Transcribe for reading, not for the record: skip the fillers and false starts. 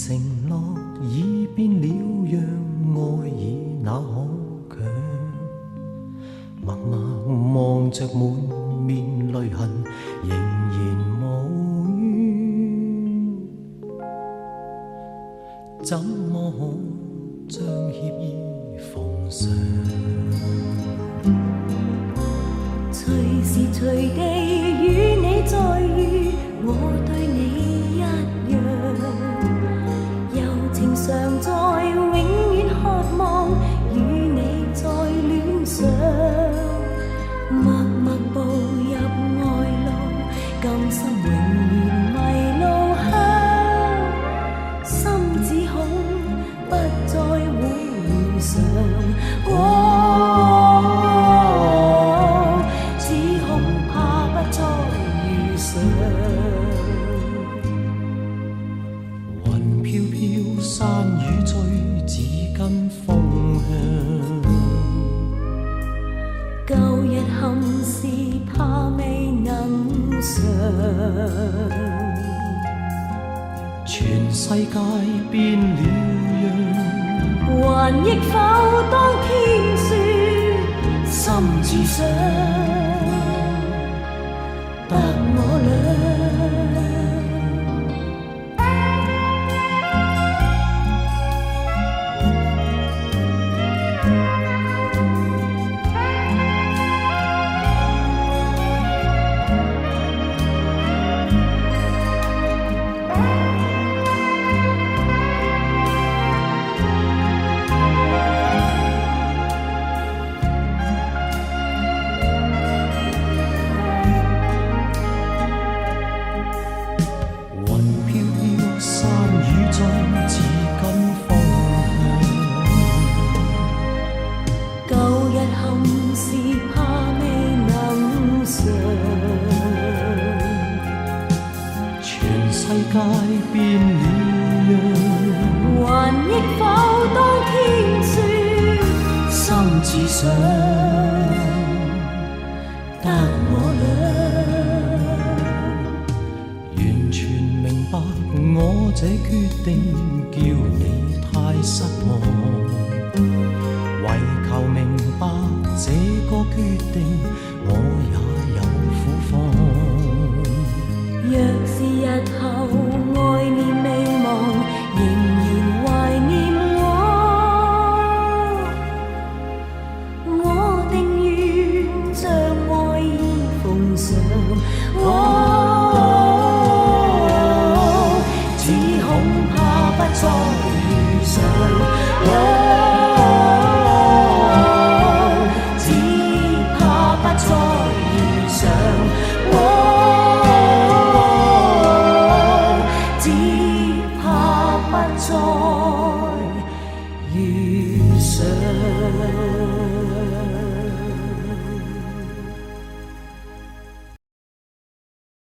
承諾已變了樣，愛已那可強？默默望着滿面淚痕，仍然無怨，怎麼可將歉意奉上？隨時隨地與你再遇，我對你一樣，柔情常在，永遠渴望與你再戀上。默默步入愛路，甘心永遠迷路鄉，心只恐不再會遇上。雲飄飄，山雨追，只跟風向。舊日憾事，怕未能償。全世界變了樣，還憶否當天說心至上，得我倆。只跟風向，舊日憾事怕未能償，全世界變了樣，還憶否當天說心至上，得我倆完全明白我這決定叫你太失望，為求明白這個決定，我也有